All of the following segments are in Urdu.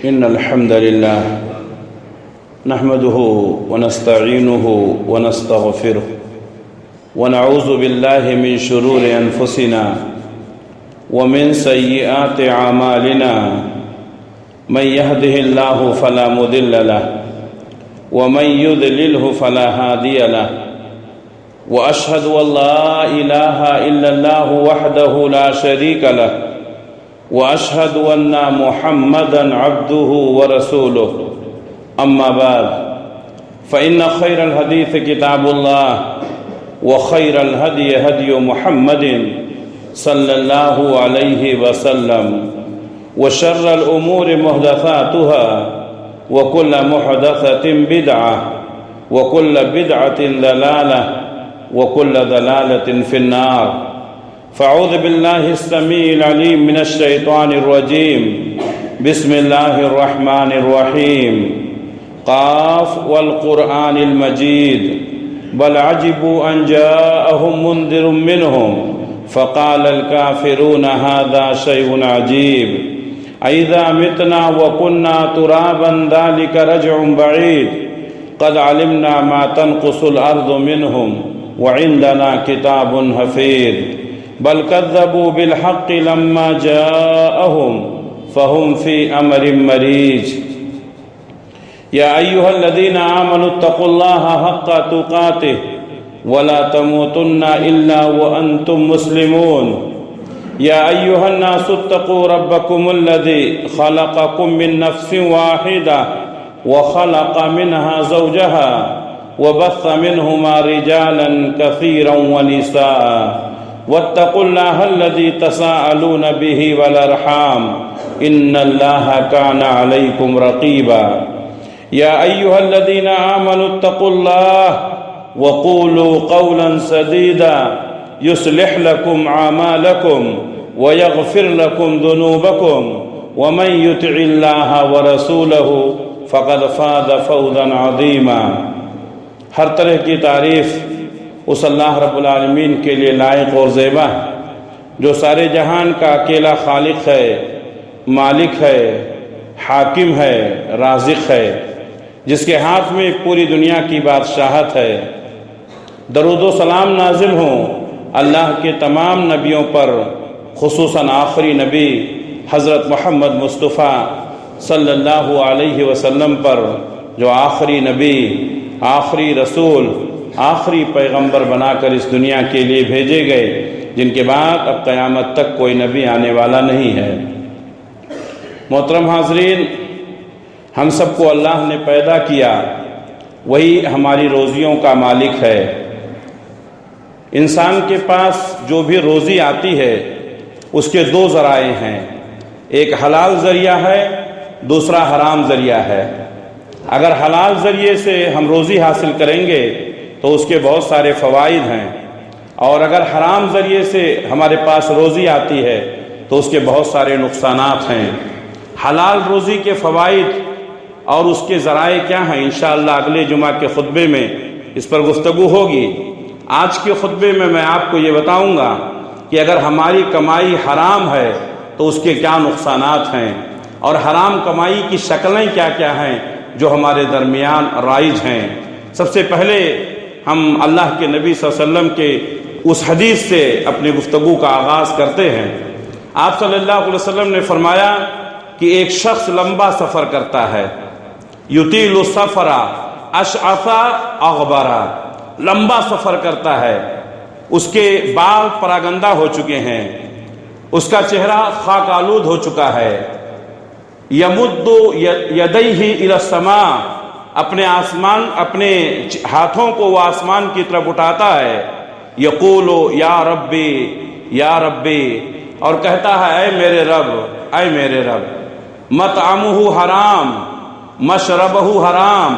إن الحمد لله نحمده ونستعينه ونستغفره ونعوذ بالله من شرور أنفسنا ومن سيئات أعمالنا من يهده الله فلا مضل له ومن يضلله فلا هادي له وأشهد أن لا إله إلا الله وحده لا شريك له وأشهد أن محمدًا عبده ورسوله أما بعد فإن خير الحديث كتاب الله وخير الهدي هدي محمد صلى الله عليه وسلم وشر الأمور محدثاتها وكل محدثة بدعة وكل بدعة ضلالة وكل ضلالة في النار فأعوذ بالله السميع العليم من الشيطان الرجيم بسم الله الرحمن الرحيم قاف والقرآن المجيد بل عجبوا أن جاءهم منذر منهم فقال الكافرون هذا شيء عجيب أإذا متنا وكنا ترابا ذلك رجع بعيد قد علمنا ما تنقص الأرض منهم وعندنا كتاب حفيظ بل كذبوا بالحق لما جاءهم فهم في أمر مريج يا أيها الذين آمنوا اتقوا الله حق تقاته ولا تموتن إلا وأنتم مسلمون يا أيها الناس اتقوا ربكم الذي خلقكم من نفس واحدة وخلق منها زوجها وبث منهما رجالا كثيرا ونساء واتقوا الله الذي تساءلون به والأرحام إن الله كان عليكم رقيبا يا أيها الذين آمنوا اتقوا الله وقولوا قولا سديدا يصلح لكم أعمالكم ويغفر لكم ذنوبكم ومن يطع الله ورسوله فقد فاز فوزا عظيما ہر طرح کی تعریف اس اللہ رب العالمین کے لیے لائق اور زیبا ہے جو سارے جہان کا اکیلا خالق ہے، مالک ہے، حاکم ہے، رازق ہے، جس کے ہاتھ میں پوری دنیا کی بادشاہت ہے۔ درود و سلام نازل ہوں اللہ کے تمام نبیوں پر، خصوصاً آخری نبی حضرت محمد مصطفیٰ صلی اللہ علیہ وسلم پر، جو آخری نبی، آخری رسول، آخری پیغمبر بنا کر اس دنیا کے لیے بھیجے گئے، جن کے بعد اب قیامت تک کوئی نبی آنے والا نہیں ہے۔ محترم حاضرین، ہم سب کو اللہ نے پیدا کیا، وہی ہماری روزیوں کا مالک ہے۔ انسان کے پاس جو بھی روزی آتی ہے اس کے دو ذرائع ہیں، ایک حلال ذریعہ ہے، دوسرا حرام ذریعہ ہے۔ اگر حلال ذریعے سے ہم روزی حاصل کریں گے تو اس کے بہت سارے فوائد ہیں، اور اگر حرام ذریعے سے ہمارے پاس روزی آتی ہے تو اس کے بہت سارے نقصانات ہیں۔ حلال روزی کے فوائد اور اس کے ذرائع کیا ہیں، انشاءاللہ اگلے جمعہ کے خطبے میں اس پر گفتگو ہوگی۔ آج کے خطبے میں آپ کو یہ بتاؤں گا کہ اگر ہماری کمائی حرام ہے تو اس کے کیا نقصانات ہیں، اور حرام کمائی کی شکلیں کیا کیا ہیں جو ہمارے درمیان رائج ہیں۔ سب سے پہلے ہم اللہ کے نبی صلی اللہ علیہ وسلم کے اس حدیث سے اپنی گفتگو کا آغاز کرتے ہیں۔ آپ صلی اللہ علیہ وسلم نے فرمایا کہ ایک شخص لمبا سفر کرتا ہے، یطیل السفر اشعث اغبر، لمبا سفر کرتا ہے، اس کے بال پراگندہ ہو چکے ہیں، اس کا چہرہ خاک آلود ہو چکا ہے، یمد یدیہ الی السماء، اپنے ہاتھوں کو وہ آسمان کی طرف اٹھاتا ہے، یقول یا ربی یا ربی، اور کہتا ہے اے میرے رب، اے میرے رب، مطعمہ حرام، مشربہ حرام،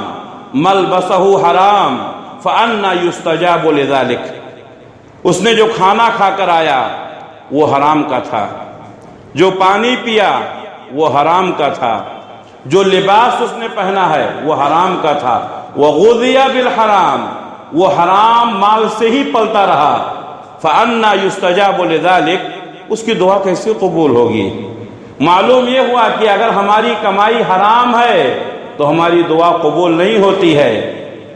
ملبسہ حرام، فأنا یستجاب لذلک، اس نے جو کھانا کھا کر آیا وہ حرام کا تھا، جو پانی پیا وہ حرام کا تھا، جو لباس اس نے پہنا ہے وہ حرام کا تھا، وغذی بالحرام، وہ حرام مال سے ہی پلتا رہا، فأنا یستجاب لذلک، اس کی دعا کیسے قبول ہوگی؟ معلوم یہ ہوا کہ اگر ہماری کمائی حرام ہے تو ہماری دعا قبول نہیں ہوتی ہے،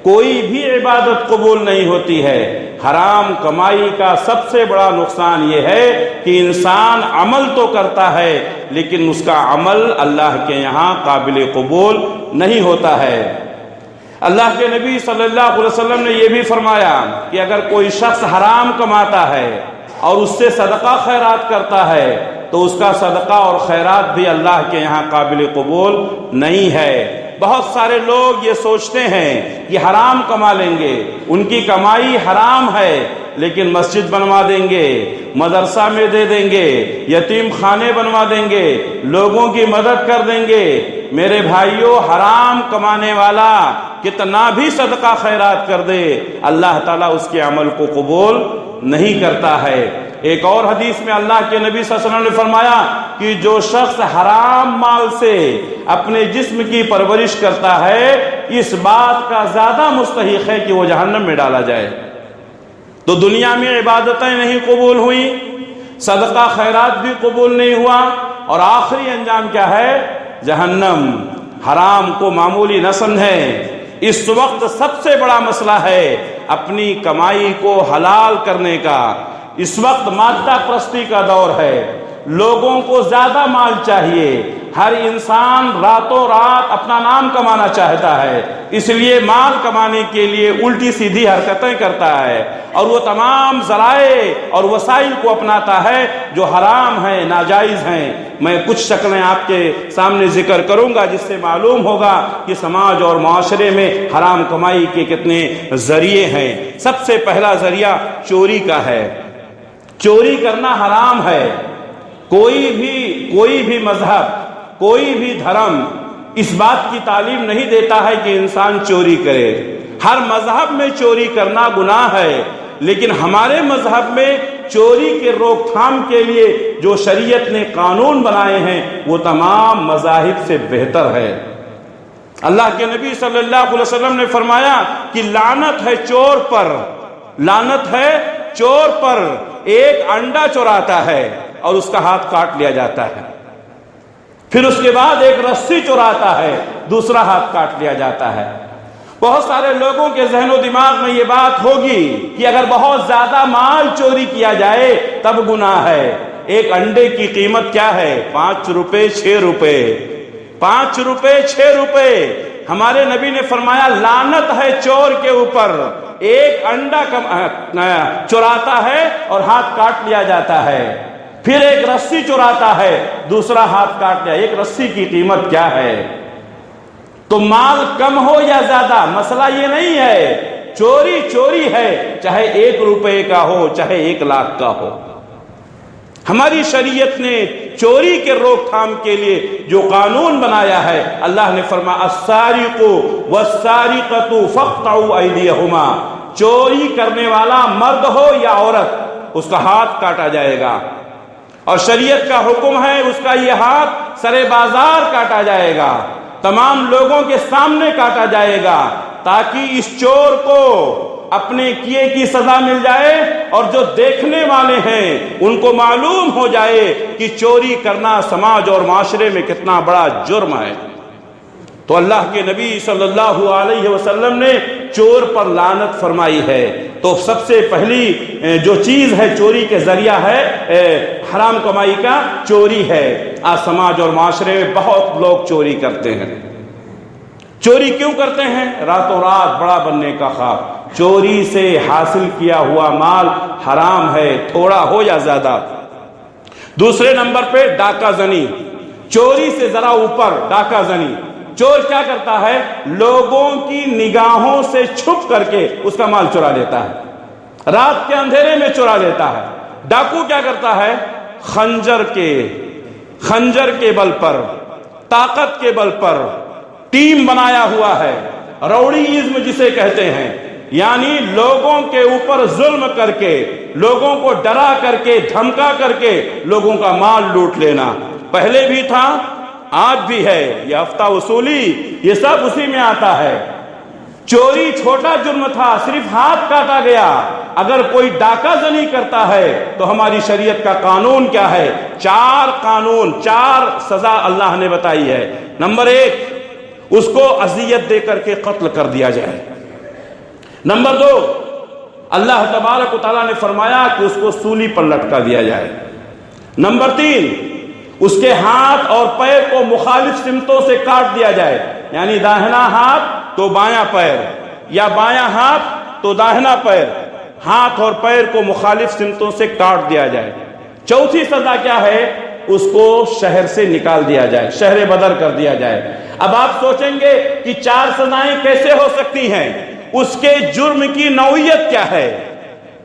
کوئی بھی عبادت قبول نہیں ہوتی ہے۔ حرام کمائی کا سب سے بڑا نقصان یہ ہے کہ انسان عمل تو کرتا ہے لیکن اس کا عمل اللہ کے یہاں قابل قبول نہیں ہوتا ہے۔ اللہ کے نبی صلی اللہ علیہ وسلم نے یہ بھی فرمایا کہ اگر کوئی شخص حرام کماتا ہے اور اس سے صدقہ خیرات کرتا ہے تو اس کا صدقہ اور خیرات بھی اللہ کے یہاں قابل قبول نہیں ہے۔ بہت سارے لوگ یہ سوچتے ہیں کہ حرام کما لیں گے، ان کی کمائی حرام ہے لیکن مسجد بنوا دیں گے، مدرسہ میں دے دیں گے، یتیم خانے بنوا دیں گے، لوگوں کی مدد کر دیں گے۔ میرے بھائیوں، حرام کمانے والا کتنا بھی صدقہ خیرات کر دے، اللہ تعالیٰ اس کے عمل کو قبول نہیں کرتا ہے۔ ایک اور حدیث میں اللہ کے نبی صلی اللہ علیہ وسلم نے فرمایا کہ جو شخص حرام مال سے اپنے جسم کی پرورش کرتا ہے، اس بات کا زیادہ مستحق ہے کہ وہ جہنم میں ڈالا جائے۔ تو دنیا میں عبادتیں نہیں قبول ہوئیں، صدقہ خیرات بھی قبول نہیں ہوا، اور آخری انجام کیا ہے؟ جہنم۔ حرام کو معمولی نہ سمجھیں، اس وقت سب سے بڑا مسئلہ ہے اپنی کمائی کو حلال کرنے کا۔ اس وقت مادہ پرستی کا دور ہے، لوگوں کو زیادہ مال چاہیے، ہر انسان راتوں رات اپنا نام کمانا چاہتا ہے، اس لیے مال کمانے کے لیے الٹی سیدھی حرکتیں کرتا ہے اور وہ تمام ذرائع اور وسائل کو اپناتا ہے جو حرام ہیں، ناجائز ہیں۔ میں کچھ شکلیں آپ کے سامنے ذکر کروں گا جس سے معلوم ہوگا کہ سماج اور معاشرے میں حرام کمائی کے کتنے ذریعے ہیں۔ سب سے پہلا ذریعہ چوری کا ہے۔ چوری کرنا حرام ہے۔ کوئی بھی مذہب، کوئی بھی دھرم اس بات کی تعلیم نہیں دیتا ہے کہ انسان چوری کرے۔ ہر مذہب میں چوری کرنا گناہ ہے، لیکن ہمارے مذہب میں چوری کے روک تھام کے لیے جو شریعت نے قانون بنائے ہیں وہ تمام مذاہب سے بہتر ہے۔ اللہ کے نبی صلی اللہ علیہ وسلم نے فرمایا کہ لعنت ہے چور پر، لعنت ہے چور پر، ایک انڈا چوراتا ہے اور اس کا ہاتھ کاٹ لیا جاتا ہے، پھر اس کے بعد ایک رسی چوراتا ہے، دوسرا ہاتھ کاٹ لیا جاتا ہے۔ بہت سارے لوگوں کے ذہن و دماغ میں یہ بات ہوگی کہ اگر بہت زیادہ مال چوری کیا جائے تب گناہ ہے۔ ایک انڈے کی قیمت کیا ہے؟ 5 روپے 6 روپے، 5 روپے 6 روپے۔ ہمارے نبی نے فرمایا لعنت ہے چور کے اوپر، ایک انڈا چراتا ہے اور ہاتھ کاٹ لیا جاتا ہے، پھر ایک رسی چراتا ہے، دوسرا ہاتھ کاٹ لیا۔ ایک رسی کی قیمت کیا ہے؟ تو مال کم ہو یا زیادہ، مسئلہ یہ نہیں ہے، چوری چوری ہے، چاہے 1 روپے کا ہو چاہے 1 لاکھ کا ہو۔ ہماری شریعت نے چوری کے روک تھام کے لیے جو قانون بنایا ہے، اللہ نے فرمایا السارق والسارقۃ فاقطعوا ایدیہما، چوری کرنے والا مرد ہو یا عورت اس کا ہاتھ کاٹا جائے گا، اور شریعت کا حکم ہے اس کا یہ ہاتھ سرے بازار کاٹا جائے گا، تمام لوگوں کے سامنے کاٹا جائے گا، تاکہ اس چور کو اپنے کیے کی سزا مل جائے اور جو دیکھنے والے ہیں ان کو معلوم ہو جائے کہ چوری کرنا سماج اور معاشرے میں کتنا بڑا جرم ہے۔ تو اللہ کے نبی صلی اللہ علیہ وسلم نے چور پر لعنت فرمائی ہے۔ تو سب سے پہلی جو چیز ہے چوری کے ذریعہ ہے حرام کمائی کا، چوری ہے۔ آج سماج اور معاشرے میں بہت لوگ چوری کرتے ہیں۔ چوری کیوں کرتے ہیں؟ راتوں رات بڑا بننے کا خواب۔ چوری سے حاصل کیا ہوا مال حرام ہے، تھوڑا ہو یا زیادہ۔ دوسرے نمبر پہ ڈاکہ زنی، چوری سے ذرا اوپر ڈاکہ زنی۔ چور کیا کرتا ہے؟ لوگوں کی نگاہوں سے چھپ کر کے اس کا مال چرا لیتا ہے، رات کے اندھیرے میں چرا لیتا ہے۔ ڈاکو کیا کرتا ہے؟ خنجر کے بل پر، طاقت کے بل پر ٹیم بنایا ہوا ہے، روڑیزم جسے کہتے ہیں، یعنی لوگوں کے اوپر ظلم کر کے، لوگوں کو ڈرا کر کے، دھمکا کر کے لوگوں کا مال لوٹ لینا۔ پہلے بھی تھا، آج بھی ہے، یہ ہفتہ وصولی، یہ سب اسی میں آتا ہے۔ چوری چھوٹا جرم تھا، صرف ہاتھ کاٹا گیا، اگر کوئی ڈاکہ زنی کرتا ہے تو ہماری شریعت کا قانون کیا ہے؟ 4 قانون، 4 سزا اللہ نے بتائی ہے۔ نمبر 1، اس کو اذیت دے کر کے قتل کر دیا جائے۔ نمبر 2، اللہ تبارک و تعالیٰ نے فرمایا کہ اس کو سولی پر لٹکا دیا جائے۔ نمبر 3، اس کے ہاتھ اور پیر کو مخالف سمتوں سے کاٹ دیا جائے، یعنی داہنا ہاتھ تو بایاں پیر، یا بایاں ہاتھ تو داہنا پیر، ہاتھ اور پیر کو مخالف سمتوں سے کاٹ دیا جائے۔ چوتھی سزا کیا ہے؟ اس کو شہر سے نکال دیا جائے، شہر بدر کر دیا جائے۔ اب آپ سوچیں گے کہ 4 سزائیں کیسے ہو سکتی ہیں؟ اس کے جرم کی نوعیت کیا ہے؟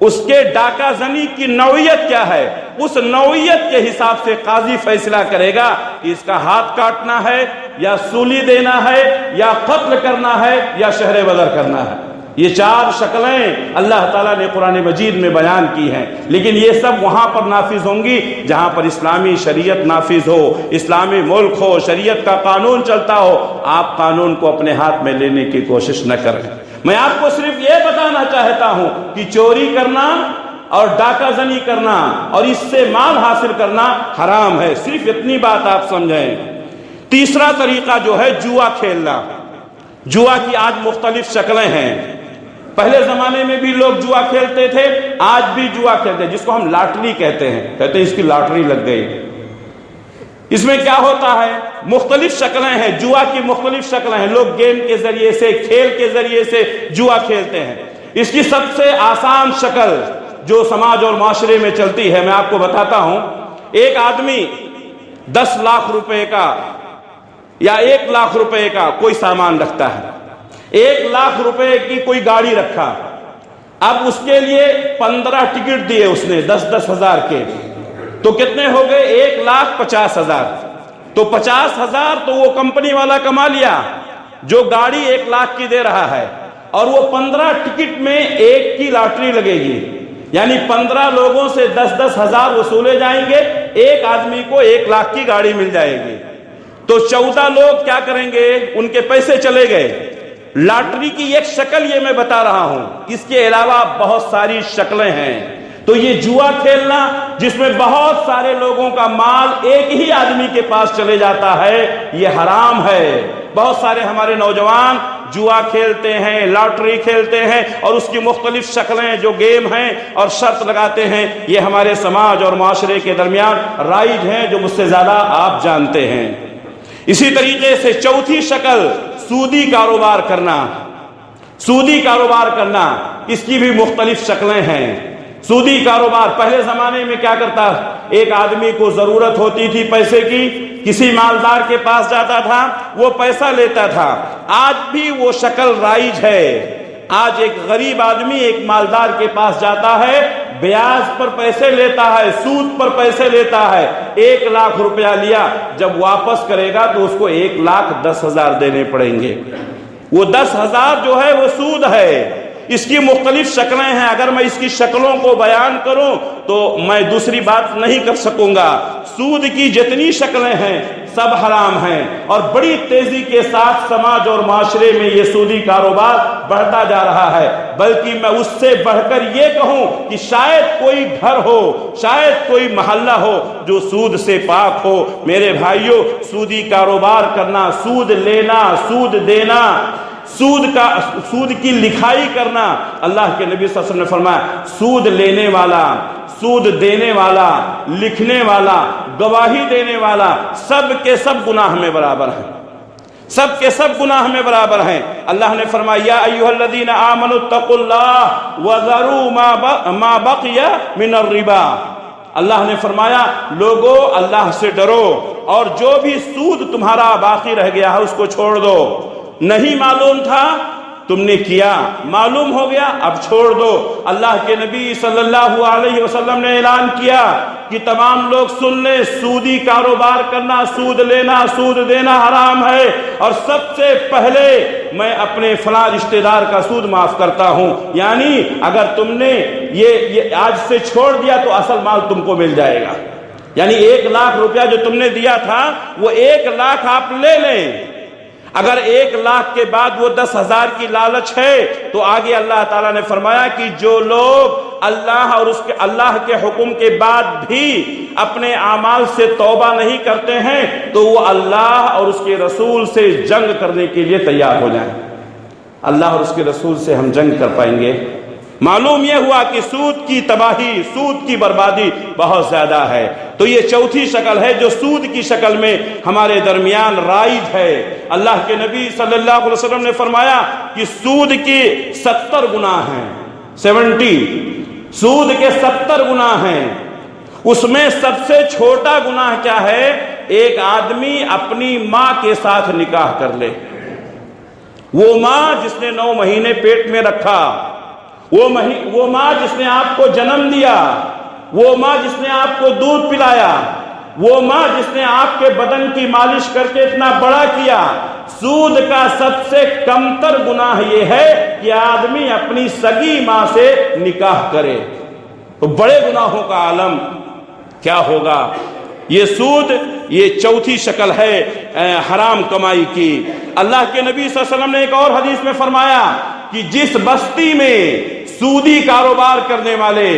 اس کے ڈاکہ زنی کی نوعیت کیا ہے؟ اس نوعیت کے حساب سے قاضی فیصلہ کرے گا کہ اس کا ہاتھ کاٹنا ہے یا سولی دینا ہے یا قتل کرنا ہے یا شہر بدر کرنا ہے۔ یہ 4 شکلیں اللہ تعالیٰ نے قرآن مجید میں بیان کی ہیں، لیکن یہ سب وہاں پر نافذ ہوں گی جہاں پر اسلامی شریعت نافذ ہو، اسلامی ملک ہو، شریعت کا قانون چلتا ہو۔ آپ قانون کو اپنے ہاتھ میں لینے کی کوشش نہ کریں۔ میں آپ کو صرف یہ بتانا چاہتا ہوں کہ چوری کرنا اور ڈاکہ زنی کرنا اور اس سے مال حاصل کرنا حرام ہے، صرف اتنی بات آپ سمجھیں۔ تیسرا طریقہ جو ہے جوا کھیلنا۔ جوا کی آج مختلف شکلیں ہیں۔ پہلے زمانے میں بھی لوگ جوا کھیلتے تھے، آج بھی جوا کھیلتے ہیں، جس کو ہم لاٹری کہتے ہیں اس کی لاٹری لگ گئی۔ اس میں کیا ہوتا ہے؟ مختلف شکلیں ہیں، جوا کی مختلف شکلیں ہیں۔ لوگ گیم کے ذریعے سے، کھیل کے ذریعے سے جوا کھیلتے ہیں۔ اس کی سب سے آسان شکل جو سماج اور معاشرے میں چلتی ہے میں آپ کو بتاتا ہوں۔ ایک آدمی 10 لاکھ روپے کا یا 1 لاکھ روپے کا کوئی سامان رکھتا ہے، 1 لاکھ روپے کی کوئی گاڑی رکھا، اب اس کے لیے 15 ٹکٹ دیے اس نے 10-10 ہزار کے، تو کتنے ہو گئے؟ 1,50,000۔ تو 50,000 تو وہ کمپنی والا کما لیا جو گاڑی 1 لاکھ کی دے رہا ہے، اور وہ 15 ٹکٹ میں 1 کی لاٹری لگے گی، یعنی 15 لوگوں سے 10-10 ہزار وصولے جائیں گے، ایک آدمی کو 1 لاکھ کی گاڑی مل جائے گی۔ تو 14 لوگ کیا کریں گے؟ ان کے پیسے چلے گئے۔ لاٹری کی ایک شکل یہ میں بتا رہا ہوں، اس کے علاوہ بہت ساری شکلیں ہیں۔ تو یہ جوا کھیلنا جس میں بہت سارے لوگوں کا مال ایک ہی آدمی کے پاس چلے جاتا ہے، یہ حرام ہے۔ بہت سارے ہمارے نوجوان جوا کھیلتے ہیں، لاٹری کھیلتے ہیں، اور اس کی مختلف شکلیں جو گیم ہیں اور شرط لگاتے ہیں، یہ ہمارے سماج اور معاشرے کے درمیان رائج ہیں، جو مجھ سے زیادہ آپ جانتے ہیں۔ اسی طریقے سے چوتھی شکل سودی کاروبار کرنا۔ سودی کاروبار کرنا، اس کی بھی مختلف شکلیں ہیں۔ سودی کاروبار پہلے زمانے میں کیا کرتا؟ ایک آدمی کو ضرورت ہوتی تھی پیسے کی، کسی مالدار کے پاس جاتا تھا، وہ پیسہ لیتا تھا۔ آج بھی وہ شکل رائج ہے۔ آج ایک غریب آدمی ایک مالدار کے پاس جاتا ہے، بیاج پر پیسے لیتا ہے، سود پر پیسے لیتا ہے۔ 1 لاکھ روپیہ لیا، جب واپس کرے گا تو اس کو 1,10,000 دینے پڑیں گے۔ وہ 10,000 جو ہے وہ سود ہے۔ اس کی مختلف شکلیں ہیں، اگر میں اس کی شکلوں کو بیان کروں تو میں دوسری بات نہیں کر سکوں گا۔ سود کی جتنی شکلیں ہیں سب حرام ہیں، اور بڑی تیزی کے ساتھ سماج اور معاشرے میں یہ سودی کاروبار بڑھتا جا رہا ہے۔ بلکہ میں اس سے بڑھ کر یہ کہوں کہ شاید کوئی گھر ہو، شاید کوئی محلہ ہو جو سود سے پاک ہو۔ میرے بھائیوں، سودی کاروبار کرنا، سود لینا، سود دینا، سود کی لکھائی کرنا، اللہ کے نبی صلی اللہ علیہ وسلم نے فرمایا سود لینے والا، سود دینے والا، لکھنے والا، گواہی دینے والا، سب کے سب گناہ میں برابر ہیں، سب کے سب گناہ میں برابر ہیں۔ اللہ نے فرمایا یا ایھا الذین آمنوا اتقوا اللہ وذروا ما بقی من الربا۔ اللہ نے فرمایا لوگو اللہ سے ڈرو، اور جو بھی سود تمہارا باقی رہ گیا ہے اس کو چھوڑ دو۔ نہیں معلوم تھا، تم نے کیا، معلوم ہو گیا، اب چھوڑ دو۔ اللہ کے نبی صلی اللہ علیہ وسلم نے اعلان کیا کہ تمام لوگ سن لیں، سودی کاروبار کرنا، سود لینا، سود دینا حرام ہے، اور سب سے پہلے میں اپنے فلاں رشتہ دار کا سود معاف کرتا ہوں۔ یعنی اگر تم نے یہ آج سے چھوڑ دیا تو اصل مال تم کو مل جائے گا۔ یعنی 1 لاکھ روپیہ جو تم نے دیا تھا وہ 1 لاکھ آپ لے لیں۔ اگر 1,00,000 کے بعد وہ 10,000 کی لالچ ہے تو آگے اللہ تعالیٰ نے فرمایا کہ جو لوگ اللہ کے حکم کے بعد بھی اپنے اعمال سے توبہ نہیں کرتے ہیں تو وہ اللہ اور اس کے رسول سے جنگ کرنے کے لیے تیار ہو جائیں۔ اللہ اور اس کے رسول سے ہم جنگ کر پائیں گے؟ معلوم یہ ہوا کہ سود کی تباہی، سود کی بربادی بہت زیادہ ہے۔ تو یہ چوتھی شکل ہے جو سود کی شکل میں ہمارے درمیان رائج ہے۔ اللہ کے نبی صلی اللہ علیہ وسلم نے فرمایا کہ سود کے 70 گناہ ہیں، 70 سود کے 70 گناہ ہیں۔ اس میں سب سے چھوٹا گناہ کیا ہے؟ ایک آدمی اپنی ماں کے ساتھ نکاح کر لے۔ وہ ماں جس نے 9 مہینے پیٹ میں رکھا، وہ ماں جس نے آپ کو جنم دیا، وہ ماں جس نے آپ کو دودھ پلایا، وہ ماں جس نے آپ کے بدن کی مالش کر کے اتنا بڑا کیا۔ سود کا سب سے کمتر گناہ یہ ہے کہ آدمی اپنی سگی ماں سے نکاح کرے۔ تو بڑے گناہوں کا عالم کیا ہوگا؟ یہ سود، یہ چوتھی شکل ہے حرام کمائی کی۔ اللہ کے نبی صلی اللہ علیہ وسلم نے ایک اور حدیث میں فرمایا کہ جس بستی میں سودی کاروبار کرنے والے،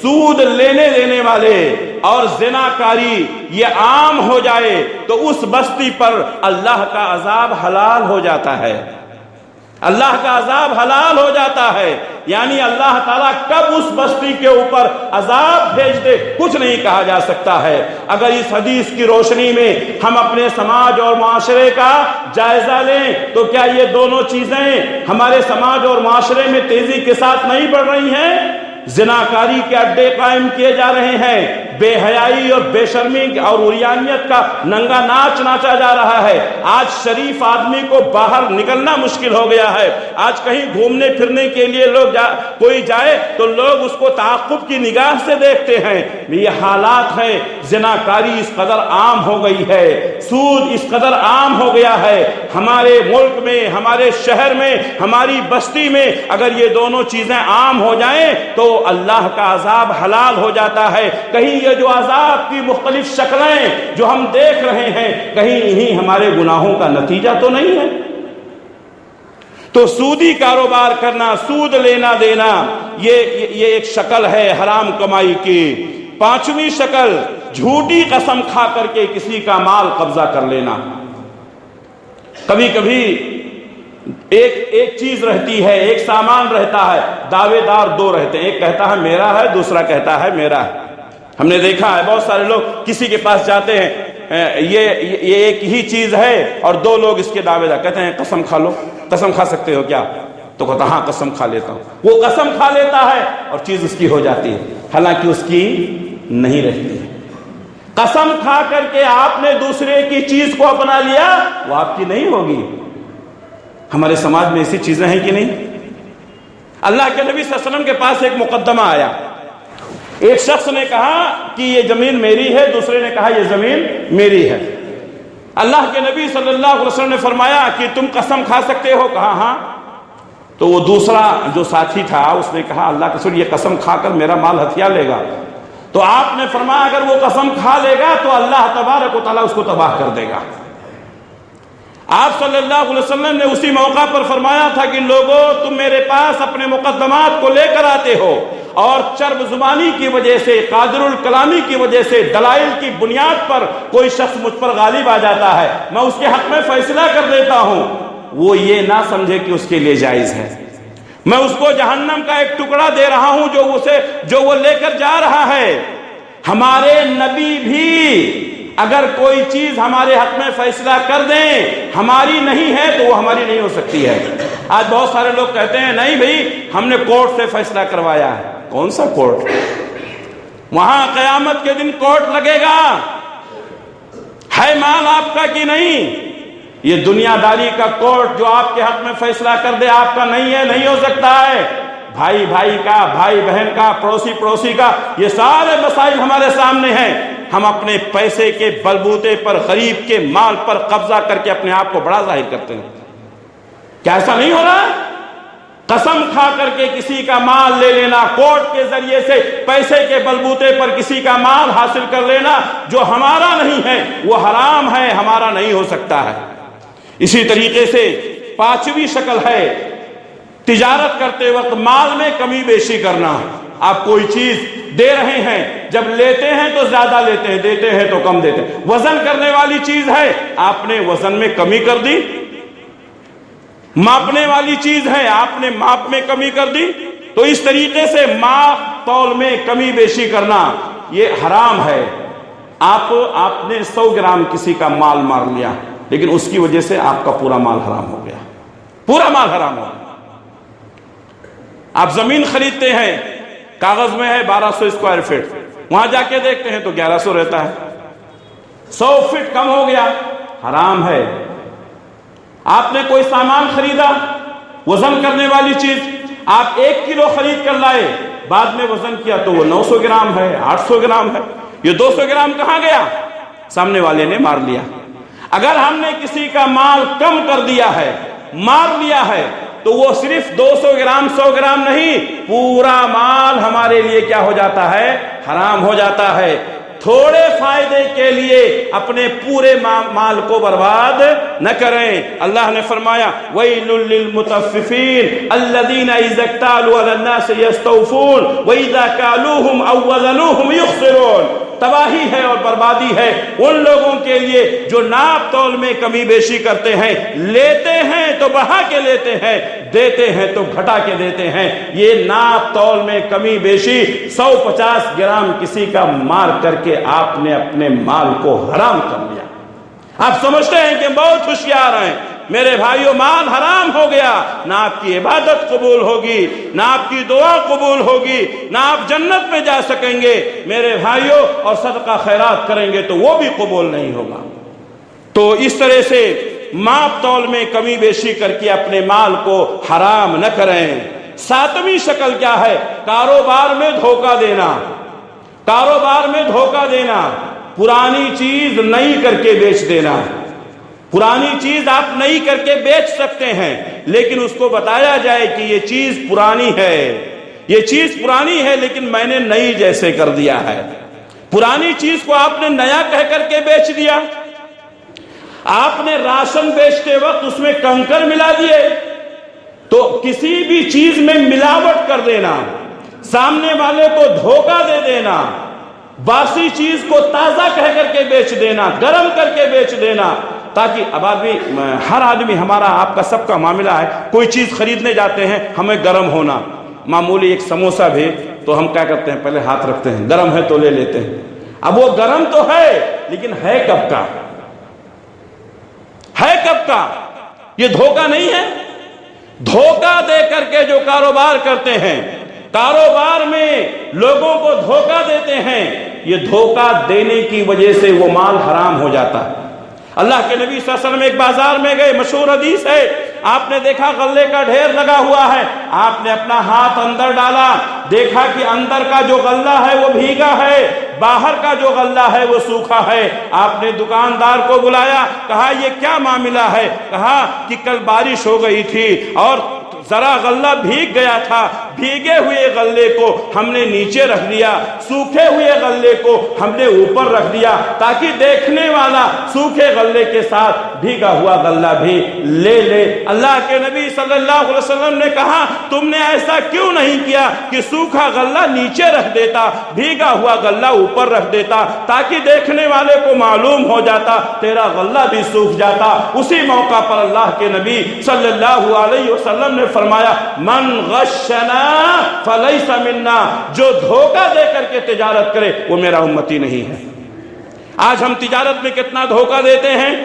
سود لینے دینے والے اور زناکاری یہ عام ہو جائے تو اس بستی پر اللہ کا عذاب حلال ہو جاتا ہے۔ اللہ کا عذاب حلال ہو جاتا ہے، یعنی اللہ تعالیٰ کب اس بستی کے اوپر عذاب بھیج دے کچھ نہیں کہا جا سکتا ہے۔ اگر اس حدیث کی روشنی میں ہم اپنے سماج اور معاشرے کا جائزہ لیں تو کیا یہ دونوں چیزیں ہمارے سماج اور معاشرے میں تیزی کے ساتھ نہیں بڑھ رہی ہیں؟ زناکاری کے اڈے قائم کیے جا رہے ہیں، بے حیائی اور بے شرمی اور عریانیت کا ننگا ناچ ناچا جا رہا ہے۔ آج شریف آدمی کو باہر نکلنا مشکل ہو گیا ہے۔ آج کہیں گھومنے پھرنے کے لیے کوئی جائے تو لوگ اس کو تعقب کی نگاہ سے دیکھتے ہیں۔ یہ حالات ہے، زناکاری اس قدر عام ہو گئی ہے، سود اس قدر عام ہو گیا ہے۔ ہمارے ملک میں، ہمارے شہر میں، ہماری بستی میں اگر یہ دونوں چیزیں عام ہو جائیں تو اللہ کا عذاب حلال ہو جاتا ہے۔ کہیں یہ جو عذاب کی مختلف شکلیں جو ہم دیکھ رہے ہیں، کہیں انہی ہمارے گناہوں کا نتیجہ تو نہیں ہے؟ تو سودی کاروبار کرنا، سود لینا دینا، یہ ایک شکل ہے حرام کمائی کی۔ 5ویں شکل، جھوٹی قسم کھا کر کے کسی کا مال قبضہ کر لینا۔ کبھی کبھی ایک چیز رہتی ہے، ایک سامان رہتا ہے، دعوے دار 2 رہتے ہیں، ایک کہتا ہے میرا ہے، دوسرا کہتا ہے میرا ہے۔ ہم نے دیکھا ہے بہت سارے لوگ کسی کے پاس جاتے ہیں، یہ ایک ہی چیز ہے اور 2 لوگ اس کے دعوے دار، کہتے ہیں قسم کھا لو، قسم کھا سکتے ہو کیا؟ تو کہتا ہاں قسم کھا لیتا ہوں۔ وہ قسم کھا لیتا ہے اور چیز اس کی ہو جاتی ہے، حالانکہ اس کی نہیں رہتی ہے۔ قسم کھا کر کے آپ نے دوسرے کی چیز کو اپنا لیا، وہ آپ کی نہیں ہوگی۔ ہمارے سماج میں ایسی چیزیں ہیں کہ نہیں؟ اللہ کے نبی صلی اللہ علیہ وسلم کے پاس ایک مقدمہ آیا، ایک شخص نے کہا کہ یہ زمین میری ہے، دوسرے نے کہا یہ زمین میری ہے۔ اللہ کے نبی صلی اللہ علیہ وسلم نے فرمایا کہ تم قسم کھا سکتے ہو؟ کہا ہاں۔ تو وہ دوسرا جو ساتھی تھا اس نے کہا اللہ کے رسول یہ قسم کھا کر میرا مال ہتھیا لے گا۔ تو آپ نے فرمایا اگر وہ قسم کھا لے گا تو اللہ تبارک و تعالیٰ اس کو تباہ کر دے گا۔ آپ صلی اللہ علیہ وسلم نے اسی موقع پر فرمایا تھا کہ لوگوں تم میرے پاس اپنے مقدمات کو لے کر آتے ہو اور چرب زبانی کی وجہ سے، قادر الکلامی کی وجہ سے، دلائل کی بنیاد پر کوئی شخص مجھ پر غالب آ جاتا ہے، میں اس کے حق میں فیصلہ کر دیتا ہوں، وہ یہ نہ سمجھے کہ اس کے لیے جائز ہے۔ میں اس کو جہنم کا ایک ٹکڑا دے رہا ہوں جو وہ لے کر جا رہا ہے۔ ہمارے نبی بھی اگر کوئی چیز ہمارے حق میں فیصلہ کر دیں، ہماری نہیں ہے تو وہ ہماری نہیں ہو سکتی ہے۔ آج بہت سارے لوگ کہتے ہیں نہیں بھائی ہم نے کورٹ سے فیصلہ کروایا ہے۔ کون سا کورٹ؟ وہاں قیامت کے دن کورٹ لگے گا، ہے مال آپ کا کہ نہیں؟ یہ دنیا داری کا کورٹ جو آپ کے حق میں فیصلہ کر دے آپ کا نہیں ہے، نہیں ہو سکتا ہے۔ بھائی بھائی کا، بھائی بہن کا، پڑوسی پڑوسی کا، یہ سارے مسائل ہمارے سامنے ہیں۔ ہم اپنے پیسے کے بلبوتے پر، غریب کے مال پر قبضہ کر کے اپنے آپ کو بڑا ظاہر کرتے ہیں۔ کیا ایسا نہیں ہو رہا ہے؟ قسم کھا کر کے کسی کا مال لے لینا، کورٹ کے ذریعے سے پیسے کے بلبوتے پر کسی کا مال حاصل کر لینا جو ہمارا نہیں ہے وہ حرام ہے، ہمارا نہیں ہو سکتا ہے۔ اسی طریقے سے پانچویں شکل ہے تجارت کرتے وقت مال میں کمی بیشی کرنا۔ آپ کوئی چیز دے رہے ہیں، جب لیتے ہیں تو زیادہ لیتے ہیں، دیتے ہیں تو کم دیتے ہیں۔ وزن کرنے والی چیز ہے، آپ نے وزن میں کمی کر دی۔ ماپنے والی چیز ہے، آپ نے ماپ میں کمی کر دی۔ تو اس طریقے سے ماپ تول میں کمی بیشی کرنا یہ حرام ہے۔ آپ نے 100 گرام کسی کا مال مار لیا، لیکن اس کی وجہ سے آپ کا پورا مال حرام ہو گیا، پورا مال حرام ہو گیا۔ آپ زمین خریدتے ہیں، کاغذ میں ہے 1200 اسکوائر فٹ، وہاں جا کے دیکھتے ہیں تو 1100 رہتا ہے، 100 فٹ کم ہو گیا، حرام ہے۔ آپ نے کوئی سامان خریدا، وزن کرنے والی چیز، آپ 1 کلو خرید کر لائے، بعد میں وزن کیا تو وہ 900 گرام ہے، 800 گرام ہے، یہ 200 گرام کہاں گیا؟ سامنے والے نے مار لیا۔ اگر ہم نے کسی کا مال کم کر دیا ہے، مار لیا ہے، تو وہ صرف 200 گرام 100 گرام نہیں، پورا مال ہمارے لیے کیا ہو جاتا ہے؟ حرام ہو جاتا ہے۔ تھوڑے فائدے کے لیے اپنے پورے مال کو برباد نہ کریں۔ اللہ نے فرمایا وَيْلٌ لِّلْمُطَفِّفِينَ الَّذِينَ إِذَا اكْتَالُوا عَلَى النَّاسِ يَسْتَوْفُونَ وَإِذَا كَالُوهُمْ أَوْ وَّزَنُوهُمْ يُخْسِرُونَ۔ تباہی ہے اور بربادی ہے ان لوگوں کے لیے جو ناپ تول میں کمی بیشی کرتے ہیں، لیتے ہیں تو بڑھا کے لیتے ہیں، دیتے ہیں تو گھٹا کے دیتے ہیں۔ یہ ناپ تول میں کمی بیشی 150 گرام کسی کا مار کر کے آپ نے اپنے مال کو حرام کر لیا۔ آپ سمجھتے ہیں کہ بہت ہوشیار ہیں، میرے بھائیو مال حرام ہو گیا، نہ آپ کی عبادت قبول ہوگی، نہ آپ کی دعا قبول ہوگی، نہ آپ جنت میں جا سکیں گے میرے بھائیو، اور صدقہ خیرات کریں گے تو وہ بھی قبول نہیں ہوگا۔ تو اس طرح سے ماپ تول میں کمی بیشی کر کے اپنے مال کو حرام نہ کریں۔ 7ویں شکل کیا ہے؟ کاروبار میں دھوکہ دینا۔ کاروبار میں دھوکہ دینا، پرانی چیز نئی کر کے بیچ دینا۔ پرانی چیز آپ نئی کر کے بیچ سکتے ہیں، لیکن اس کو بتایا جائے کہ یہ چیز پرانی ہے، یہ چیز پرانی ہے لیکن میں نے نئی جیسے کر دیا ہے۔ پرانی چیز کو آپ نے نیا کہہ کر کے بیچ دیا۔ آپ نے راشن بیچتے وقت اس میں کنکر ملا دیے، تو کسی بھی چیز میں ملاوٹ کر دینا، سامنے والے کو دھوکہ دے دینا، باسی چیز کو تازہ کہہ کر کے بیچ دینا، گرم کر کے بیچ دینا، تاکہ اب ہر آدمی ہمارا آپ کا سب کا معاملہ ہے، کوئی چیز خریدنے جاتے ہیں ہمیں گرم ہونا، معمولی ایک سموسہ بھی تو ہم کیا کرتے ہیں؟ پہلے ہاتھ رکھتے ہیں، گرم ہے تو لے لیتے ہیں۔ اب وہ گرم تو ہے لیکن ہے کب کا؟ ہے کب کا؟ یہ دھوکہ نہیں ہے؟ دھوکہ دے کر کے جو کاروبار کرتے ہیں، کاروبار میں لوگوں کو دھوکہ دیتے ہیں، یہ دھوکہ دینے کی وجہ سے وہ مال حرام ہو جاتا ہے۔ اللہ کے نبی صلی اللہ علیہ وسلم ایک بازار میں گئے، مشہور حدیث ہے، آپ نے دیکھا غلے کا ڈھیر لگا ہوا ہے، آپ نے اپنا ہاتھ اندر ڈالا، دیکھا کہ اندر کا جو غلہ ہے وہ بھیگا ہے، باہر کا جو غلہ ہے وہ سوکھا ہے۔ آپ نے دکاندار کو بلایا، کہا یہ کیا معاملہ ہے؟ کہا کہ کل بارش ہو گئی تھی اور ذرا غلہ بھیگ گیا تھا، بھیگے ہوئے غلے کو ہم نے نیچے رکھ دیا، سوکھے ہوئے غلے کو ہم نے اوپر رکھ دیا، تاکہ دیکھنے والا سوکھے غلے کے ساتھ بھیگا ہوا غلہ بھی لے لے۔ اللہ کے نبی صلی اللہ علیہ وسلم نے کہا تم نے ایسا کیوں نہیں کیا کہ سوکھا غلہ نیچے رکھ دیتا، بھیگا ہوا غلہ اوپر رکھ دیتا، تاکہ دیکھنے والے کو معلوم ہو جاتا، تیرا غلہ بھی سوکھ جاتا۔ اسی موقع پر اللہ کے نبی صلی اللہ علیہ وسلم نے فرمایا من غشنا فلیس منا، جو دھوکہ دے کر کے تجارت کرے وہ میرا امتی نہیں ہے۔ آج ہم تجارت میں کتنا دھوکہ دیتے ہیں،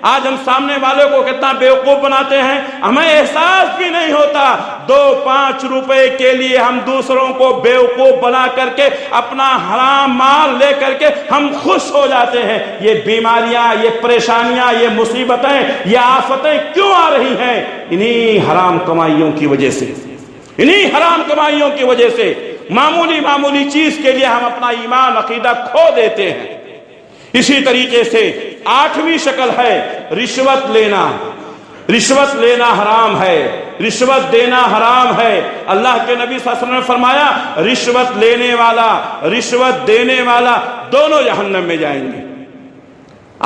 آج ہم سامنے والوں کو کتنا بیوقوف بناتے ہیں، ہمیں احساس بھی نہیں ہوتا 2-5 روپے کے لیے ہم دوسروں کو بیوقوف بنا کر کے اپنا حرام مال لے کر کے ہم خوش ہو جاتے ہیں۔ یہ بیماریاں، یہ پریشانیاں، یہ مصیبتیں، یہ آفتیں کیوں آ رہی ہیں؟ انہی حرام کمائیوں کی وجہ سے، انہی حرام کمائیوں کی وجہ سے معمولی چیز کے لیے ہم اپنا ایمان عقیدہ کھو دیتے ہیں۔ اسی طریقے سے 8ویں شکل ہے رشوت لینا۔ رشوت لینا حرام ہے، رشوت دینا حرام ہے۔ اللہ کے نبی صلی اللہ علیہ وسلم نے فرمایا رشوت لینے والا، رشوت دینے والا دونوں جہنم میں جائیں گے۔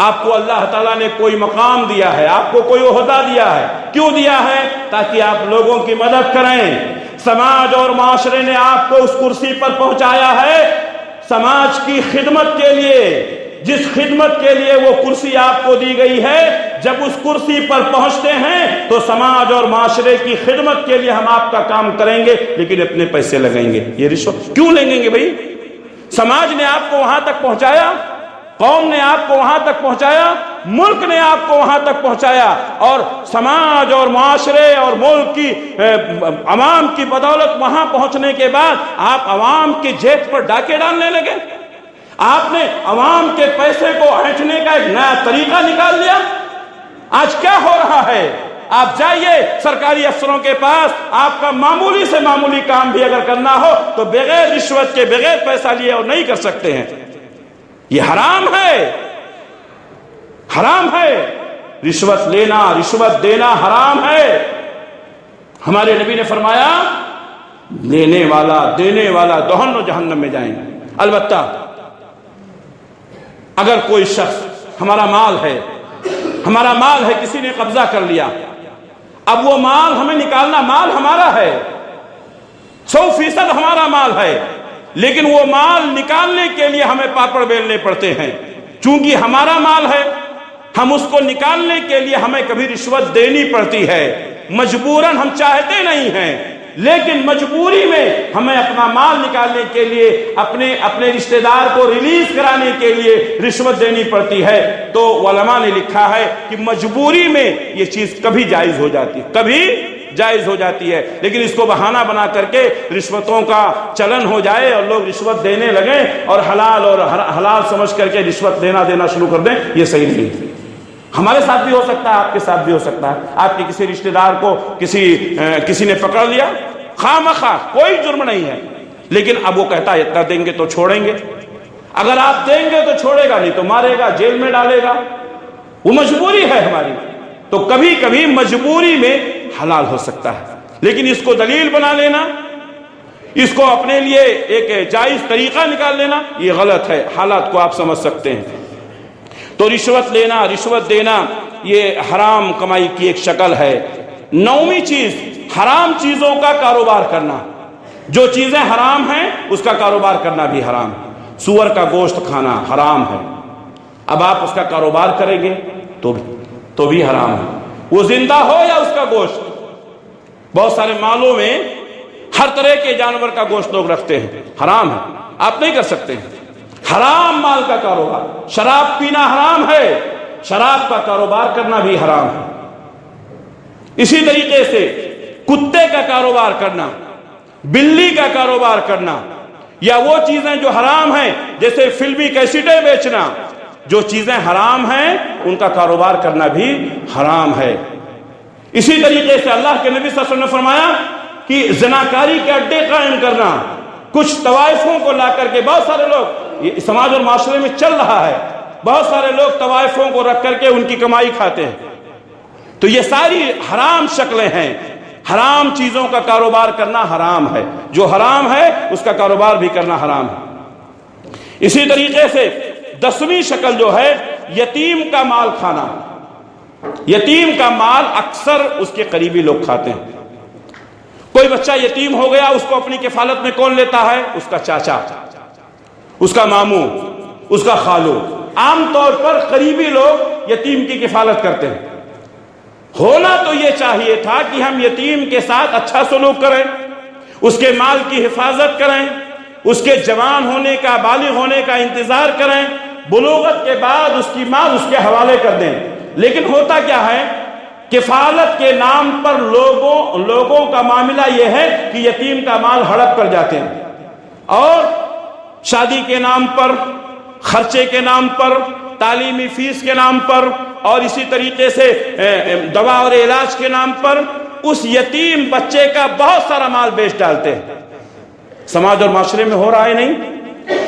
آپ کو اللہ تعالیٰ نے کوئی مقام دیا ہے، آپ کو کوئی عہدہ دیا ہے. کیوں دیا ہے؟ تاکہ آپ لوگوں کی مدد کریں. سماج اور معاشرے نے آپ کو اس کرسی پر پہنچایا ہے سماج کی خدمت کے لیے. جس خدمت کے لیے وہ کرسی آپ کو دی گئی ہے، جب اس کرسی پر پہنچتے ہیں تو سماج اور معاشرے کی خدمت کے لیے ہم آپ کا کام کریں گے، لیکن اپنے پیسے لگائیں گے. یہ رشوت کیوں لیں گے بھائی؟ سماج نے آپ کو وہاں تک پہنچایا، قوم نے آپ کو وہاں تک پہنچایا، ملک نے آپ کو وہاں تک پہنچایا، اور سماج اور معاشرے اور ملک کی عوام کی بدولت وہاں پہنچنے کے بعد آپ عوام کی جیب پر ڈاکے ڈالنے لگے. آپ نے عوام کے پیسے کو اینٹھنے کا ایک نیا طریقہ نکال لیا. آج کیا ہو رہا ہے؟ آپ جائیے سرکاری افسروں کے پاس، آپ کا معمولی سے معمولی کام بھی اگر کرنا ہو تو بغیر رشوت کے، بغیر پیسہ لیے اور نہیں کر سکتے ہیں. یہ حرام ہے، حرام ہے. رشوت لینا، رشوت دینا حرام ہے. ہمارے نبی نے فرمایا لینے والا، دینے والا دونوں جہنم میں جائیں گے. البتہ اگر کوئی شخص، ہمارا مال ہے کسی نے قبضہ کر لیا، اب وہ مال ہمیں نکالنا، مال ہمارا ہے، 100% ہمارا مال ہے، لیکن وہ مال نکالنے کے لیے ہمیں پاپڑ بیلنے پڑتے ہیں. چونکہ ہمارا مال ہے، ہم اس کو نکالنے کے لیے ہمیں کبھی رشوت دینی پڑتی ہے. مجبوراً ہم چاہتے نہیں ہیں، لیکن مجبوری میں ہمیں اپنا مال نکالنے کے لیے، اپنے رشتہ دار کو ریلیز کرانے کے لیے رشوت دینی پڑتی ہے. تو علماء نے لکھا ہے کہ مجبوری میں یہ چیز کبھی جائز ہو جاتی ہے، کبھی جائز ہو جاتی ہے، لیکن اس کو بہانہ بنا کر کے رشوتوں کا چلن ہو جائے اور لوگ رشوت دینے لگیں اور حلال سمجھ کر کے رشوت دینا شروع کر دیں، یہ صحیح نہیں. ہمارے ساتھ بھی ہو سکتا ہے، آپ کے ساتھ بھی ہو سکتا ہے. آپ کے کسی رشتہ دار کو کسی نے پکڑ لیا، خواہ کوئی جرم نہیں ہے، لیکن اب وہ کہتا ہے اتنا دیں گے تو چھوڑیں گے. اگر آپ دیں گے تو چھوڑے گا، نہیں تو مارے گا، جیل میں ڈالے گا. وہ مجبوری ہے ہماری. تو کبھی کبھی مجبوری میں حلال ہو سکتا ہے، لیکن اس کو دلیل بنا لینا، اس کو اپنے لیے ایک جائز طریقہ نکال لینا، یہ غلط ہے. حالات کو آپ سمجھ سکتے ہیں. تو رشوت لینا، رشوت دینا یہ حرام کمائی کی ایک شکل ہے. 9ویں چیز، حرام چیزوں کا کاروبار کرنا. جو چیزیں حرام ہیں اس کا کاروبار کرنا بھی حرام ہے. سور کا گوشت کھانا حرام ہے، اب آپ اس کا کاروبار کریں گے تو بھی حرام ہے، وہ زندہ ہو یا اس کا گوشت. بہت سارے مالوں میں ہر طرح کے جانور کا گوشت لوگ رکھتے ہیں، حرام ہے، آپ نہیں کر سکتے. حرام مال کا کاروبار. شراب پینا حرام ہے، شراب کا کاروبار کرنا بھی حرام ہے. اسی طریقے سے کتے کا کاروبار کرنا، بلی کا کاروبار کرنا، یا وہ چیزیں جو حرام ہیں جیسے فلمی کیسٹیں بیچنا، جو چیزیں حرام ہیں ان کا کاروبار کرنا بھی حرام ہے. اسی طریقے سے اللہ کے نبی صلی اللہ علیہ وسلم نے فرمایا کہ زناکاری کے اڈے قائم کرنا. کچھ طوائفوں کو لا کر کے، بہت سارے لوگ، یہ سماج اور معاشرے میں چل رہا ہے، بہت سارے لوگ طوائفوں کو رکھ کر کے ان کی کمائی کھاتے ہیں. تو یہ ساری حرام شکلیں ہیں. حرام چیزوں کا کاروبار کرنا حرام ہے، جو حرام ہے اس کا کاروبار بھی کرنا حرام ہے. اسی طریقے سے 10ویں شکل جو ہے یتیم کا مال کھانا. یتیم کا مال اکثر اس کے قریبی لوگ کھاتے ہیں. کوئی بچہ یتیم ہو گیا، اس کو اپنی کفالت میں کون لیتا ہے؟ اس کا چاچا، اس کا ماموں، اس کا خالو. عام طور پر قریبی لوگ یتیم کی کفالت کرتے ہیں. ہونا تو یہ چاہیے تھا کہ ہم یتیم کے ساتھ اچھا سلوک کریں، اس کے مال کی حفاظت کریں، اس کے جوان ہونے کا، بالغ ہونے کا انتظار کریں، بلوغت کے بعد اس کی مال اس کے حوالے کر دیں. لیکن ہوتا کیا ہے؟ کفالت کے نام پر لوگوں کا معاملہ یہ ہے کہ یتیم کا مال ہڑپ کر جاتے ہیں، اور شادی کے نام پر، خرچے کے نام پر، تعلیمی فیس کے نام پر، اور اسی طریقے سے دوا اور علاج کے نام پر اس یتیم بچے کا بہت سارا مال بیچ ڈالتے ہیں. سماج اور معاشرے میں ہو رہا ہے نہیں؟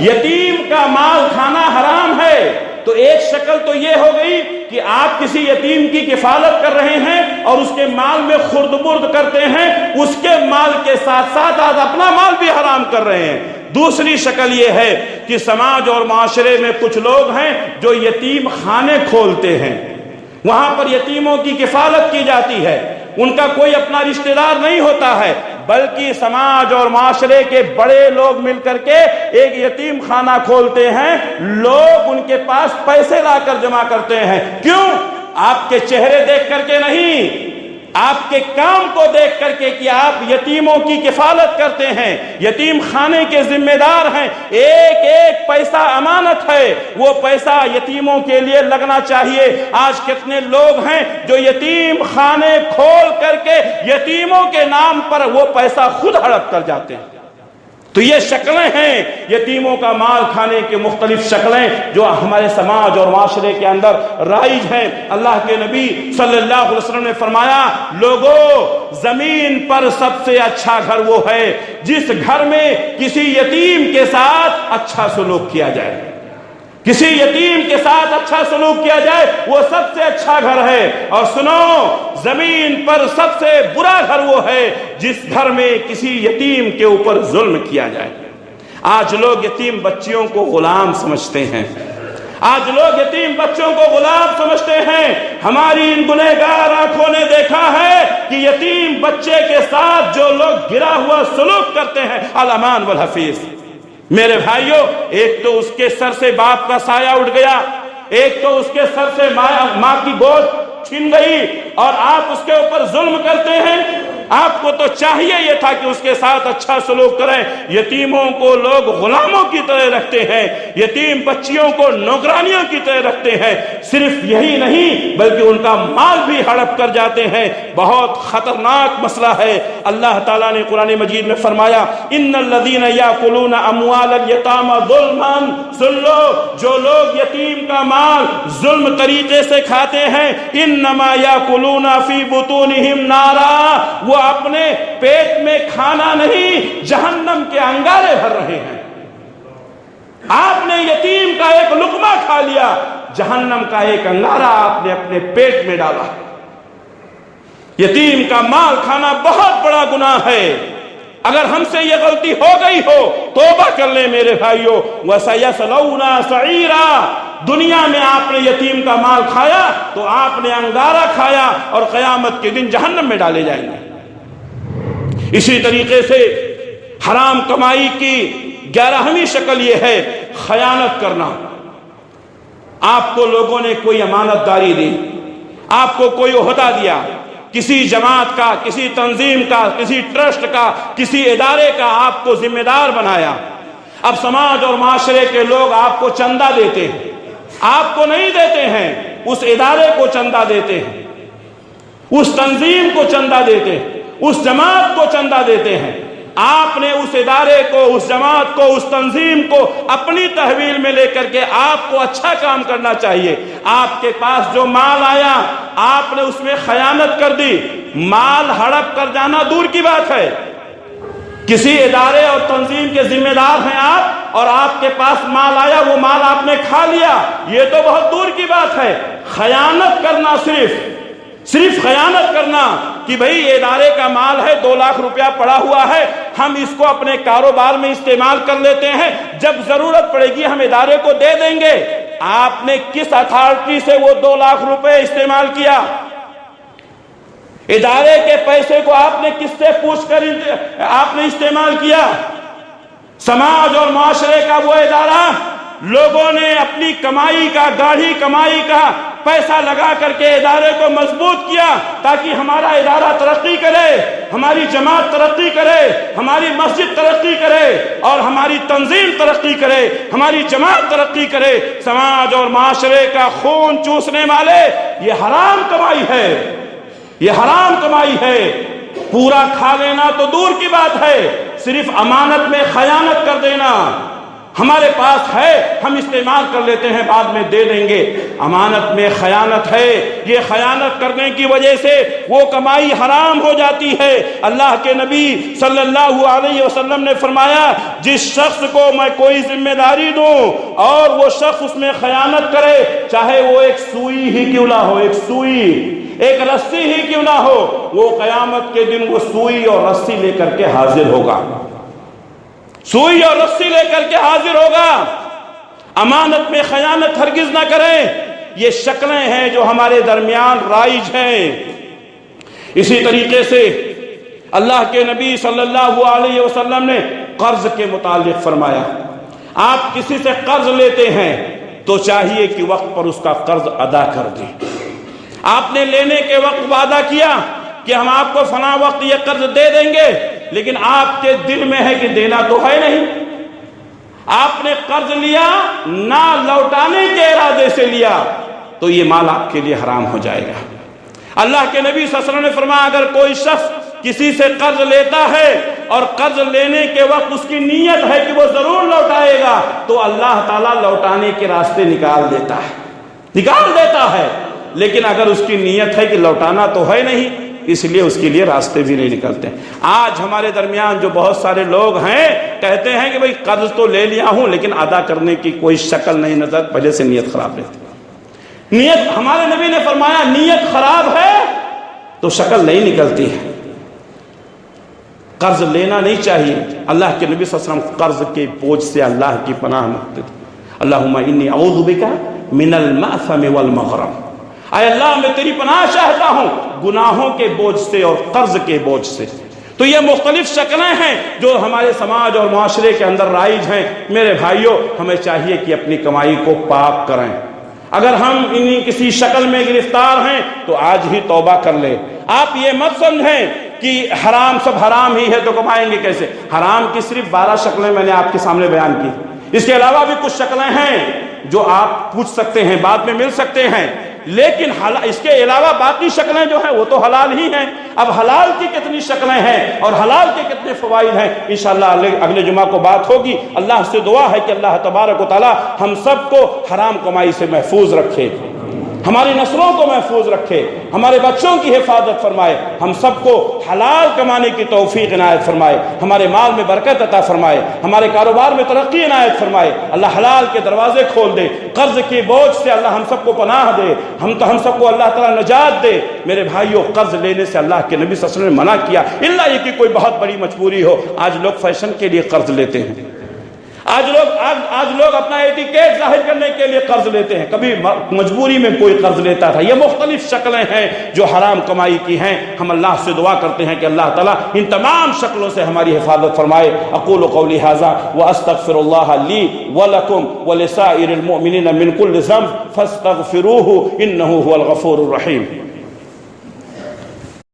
یتیم کا مال کھانا حرام ہے. تو ایک شکل تو یہ ہو گئی کہ آپ کسی یتیم کی کفالت کر رہے ہیں اور اس کے مال میں خرد برد کرتے ہیں، اس کے مال کے ساتھ ساتھ آپ اپنا مال بھی حرام کر رہے ہیں. دوسری شکل یہ ہے کہ سماج اور معاشرے میں کچھ لوگ ہیں جو یتیم خانے کھولتے ہیں، وہاں پر یتیموں کی کفالت کی جاتی ہے، ان کا کوئی اپنا رشتہ دار نہیں ہوتا ہے، بلکہ سماج اور معاشرے کے بڑے لوگ مل کر کے ایک یتیم خانہ کھولتے ہیں، لوگ ان کے پاس پیسے لا کر جمع کرتے ہیں۔ کیوں؟ آپ کے چہرے دیکھ کر کے نہیں، آپ کے کام کو دیکھ کر کے کہ آپ یتیموں کی کفالت کرتے ہیں، یتیم خانے کے ذمہ دار ہیں، ایک ایک پیسہ امانت ہے، وہ پیسہ یتیموں کے لیے لگنا چاہیے۔ آج کتنے لوگ ہیں جو یتیم خانے کھول کر کے یتیموں کے نام پر وہ پیسہ خود ہڑپ کر جاتے ہیں۔ تو یہ شکلیں ہیں یتیموں کا مال کھانے کے، مختلف شکلیں جو ہمارے سماج اور معاشرے کے اندر رائج ہیں۔ اللہ کے نبی صلی اللہ علیہ وسلم نے فرمایا، لوگوں زمین پر سب سے اچھا گھر وہ ہے جس گھر میں کسی یتیم کے ساتھ اچھا سلوک کیا جائے، کسی یتیم کے ساتھ اچھا سلوک کیا جائے، وہ سب سے اچھا گھر ہے۔ اور سنو، زمین پر سب سے برا گھر وہ ہے جس گھر میں کسی یتیم کے اوپر ظلم کیا جائے۔ آج لوگ یتیم بچیوں کو غلام سمجھتے ہیں، آج لوگ یتیم بچوں کو غلام سمجھتے ہیں۔ ہماری ان گنہگار آنکھوں نے دیکھا ہے کہ یتیم بچے کے ساتھ جو لوگ گرا ہوا سلوک کرتے ہیں، الامان والحفیظ۔ میرے بھائیوں، ایک تو اس کے سر سے باپ کا سایہ اٹھ گیا، ایک تو اس کے سر سے ماں کی گود چھن گئی، اور آپ اس کے اوپر ظلم کرتے ہیں۔ آپ کو تو چاہیے یہ تھا کہ اس کے ساتھ اچھا سلوک کریں۔ یتیموں کو لوگ غلاموں کی طرح رکھتے ہیں، یتیم بچیوں کو نوکرانیوں کی طرح رکھتے ہیں۔ صرف یہی نہیں بلکہ ان کا مال بھی ہڑپ کر جاتے ہیں۔ بہت خطرناک مسئلہ ہے۔ اللہ تعالیٰ نے قرآن مجید میں فرمایا، ان الذین یاکلون اموال الیتامی ظلما، سن لو، جو لوگ یتیم کا مال ظلم طریقے سے کھاتے ہیں، انما یاکلون فی بطونہم نارا، وہ اپنے پیٹ میں کھانا نہیں، جہنم کے انگارے بھر رہے ہیں۔ آپ نے یتیم کا ایک لقمہ کھا لیا، جہنم کا ایک انگارہ آپ نے اپنے پیٹ میں ڈالا۔ یتیم کا مال کھانا بہت بڑا گناہ ہے۔ اگر ہم سے یہ غلطی ہو گئی ہو، توبہ کر لیں میرے بھائیوں۔ وَسَيَصْلَوْنَ سَعِيرًا، دنیا میں آپ نے یتیم کا مال کھایا تو آپ نے انگارہ کھایا، اور قیامت کے دن جہنم میں ڈالے جائیں گے۔ اسی طریقے سے حرام کمائی کی 11ویں شکل یہ ہے خیانت کرنا۔ آپ کو لوگوں نے کوئی امانت داری دی، آپ کو کوئی عہدہ دیا، کسی جماعت کا، کسی تنظیم کا، کسی ٹرسٹ کا، کسی ادارے کا آپ کو ذمہ دار بنایا۔ اب سماج اور معاشرے کے لوگ آپ کو چندہ دیتے ہیں، آپ کو نہیں دیتے ہیں، اس ادارے کو چندہ دیتے ہیں، اس تنظیم کو چندہ دیتے ہیں، اس جماعت کو چندہ دیتے ہیں۔ آپ نے اس ادارے کو، اس جماعت کو، اس تنظیم کو اپنی تحویل میں لے کر کے آپ کو اچھا کام کرنا چاہیے۔ آپ کے پاس جو مال آیا، آپ نے اس میں خیانت کر دی، مال ہڑپ کر جانا دور کی بات ہے۔ کسی ادارے اور تنظیم کے ذمہ دار ہیں آپ، اور آپ کے پاس مال آیا، وہ مال آپ نے کھا لیا، یہ تو بہت دور کی بات ہے۔ خیانت کرنا، صرف خیانت کرنا کہ بھئی ادارے کا مال ہے، 2 لاکھ روپیہ پڑا ہوا ہے، ہم اس کو اپنے کاروبار میں استعمال کر لیتے ہیں، جب ضرورت پڑے گی ہم ادارے کو دے دیں گے۔ آپ نے کس اتھارٹی سے وہ 2 لاکھ روپے استعمال کیا؟ ادارے کے پیسے کو آپ نے کس سے پوچھ کر آپ نے استعمال کیا؟ سماج اور معاشرے کا وہ ادارہ، لوگوں نے اپنی کمائی کا، گاڑھی کمائی کا پیسہ لگا کر کے ادارے کو مضبوط کیا تاکہ ہمارا ادارہ ترقی کرے، ہماری جماعت ترقی کرے، ہماری مسجد ترقی کرے، اور ہماری تنظیم ترقی کرے، ہماری جماعت ترقی کرے۔ سماج اور معاشرے کا خون چوسنے والے، یہ حرام کمائی ہے، یہ حرام کمائی ہے۔ پورا کھا لینا تو دور کی بات ہے، صرف امانت میں خیانت کر دینا، ہمارے پاس ہے ہم استعمال کر لیتے ہیں، بعد میں دے دیں گے، امانت میں خیانت ہے۔ یہ خیانت کرنے کی وجہ سے وہ کمائی حرام ہو جاتی ہے۔ اللہ کے نبی صلی اللہ علیہ وسلم نے فرمایا، جس شخص کو میں کوئی ذمہ داری دوں اور وہ شخص اس میں خیانت کرے، چاہے وہ ایک سوئی ہی کیوں نہ ہو، ایک سوئی، ایک رسی ہی کیوں نہ ہو، وہ قیامت کے دن وہ سوئی اور رسی لے کر کے حاضر ہوگا۔ سوئی اور رسی لے کر کے حاضر ہوگا، امانت میں خیانت ہرگز نہ کریں۔ یہ شکلیں ہیں جو ہمارے درمیان رائج ہیں۔ اسی طریقے سے اللہ کے نبی صلی اللہ علیہ وسلم نے قرض کے متعلق فرمایا، آپ کسی سے قرض لیتے ہیں تو چاہیے کہ وقت پر اس کا قرض ادا کر دیں۔ آپ نے لینے کے وقت وعدہ کیا کہ ہم آپ کو فلاں وقت یہ قرض دے دیں گے، لیکن آپ کے دل میں ہے کہ دینا تو ہے نہیں، آپ نے قرض لیا نہ لوٹانے کے ارادے سے لیا، تو یہ مال آپ کے لیے حرام ہو جائے گا۔ اللہ کے نبی صلی اللہ علیہ وسلم نے فرمایا اگر کوئی شخص کسی سے قرض لیتا ہے اور قرض لینے کے وقت اس کی نیت ہے کہ وہ ضرور لوٹائے گا، تو اللہ تعالیٰ لوٹانے کے راستے نکال دیتا ہے، لیکن اگر اس کی نیت ہے کہ لوٹانا تو ہے نہیں، اس لیے اس کے لیے راستے بھی نہیں نکلتے۔ آج ہمارے درمیان جو بہت سارے لوگ ہیں کہتے ہیں کہ بھئی قرض تو لے لیا ہوں لیکن ادا کرنے کی کوئی شکل نہیں نظر، پہلے سے نیت خراب رہتی۔ نیت، ہمارے نبی نے فرمایا نیت خراب ہے تو شکل نہیں نکلتی ہے۔ قرض لینا نہیں چاہیے۔ اللہ کے نبی صلی اللہ علیہ وسلم قرض کے بوجھ سے اللہ کی پناہ مانگتے تھے، اللہم انی اعوذ بک من المأثم والمغرم، اے اللہ میں تیری پناہ چاہتا ہوں گناہوں کے بوجھ سے اور قرض کے بوجھ سے۔ تو یہ مختلف شکلیں ہیں جو ہمارے سماج اور معاشرے کے اندر رائج ہیں۔ میرے بھائیوں، ہمیں چاہیے کہ اپنی کمائی کو پاک کریں۔ اگر ہم انہی کسی شکل میں گرفتار ہیں تو آج ہی توبہ کر لیں۔ آپ یہ مت سمجھیں کہ حرام سب حرام ہی ہے تو کمائیں گے کیسے۔ حرام کی صرف 12 شکلیں میں نے آپ کے سامنے بیان کی، اس کے علاوہ بھی کچھ شکلیں ہیں جو آپ پوچھ سکتے ہیں، بعد میں مل سکتے ہیں، لیکن اس کے علاوہ باقی شکلیں جو ہیں وہ تو حلال ہی ہیں۔ اب حلال کی کتنی شکلیں ہیں اور حلال کے کتنے فوائد ہیں، انشاءاللہ اگلے جمعہ کو بات ہوگی۔ اللہ سے دعا ہے کہ اللہ تبارک و تعالی ہم سب کو حرام کمائی سے محفوظ رکھے، ہماری نسلوں کو محفوظ رکھے، ہمارے بچوں کی حفاظت فرمائے، ہم سب کو حلال کمانے کی توفیق عنایت فرمائے، ہمارے مال میں برکت عطا فرمائے، ہمارے کاروبار میں ترقی عنایت فرمائے، اللہ حلال کے دروازے کھول دے، قرض کے بوجھ سے اللہ ہم سب کو پناہ دے، ہم سب کو اللہ تعالیٰ نجات دے۔ میرے بھائیوں، قرض لینے سے اللہ کے نبی صلی اللہ علیہ وسلم نے منع کیا، الا یہ کہ کوئی بہت بڑی مجبوری ہو۔ آج لوگ فیشن کے لیے قرض لیتے ہیں، آج لوگ اپنا ایٹیکیٹ ظاہر کرنے کے لیے قرض لیتے ہیں، کبھی مجبوری میں کوئی قرض لیتا تھا۔ یہ مختلف شکلیں ہیں جو حرام کمائی کی ہیں۔ ہم اللہ سے دعا کرتے ہیں کہ اللہ تعالیٰ ان تمام شکلوں سے ہماری حفاظت فرمائے۔ اقول قولی ھذا واستغفر اللہ لی ولکم ولسائر المؤمنین من کل ذنب فاستغفروہ انہ هو الغفور الرحیم۔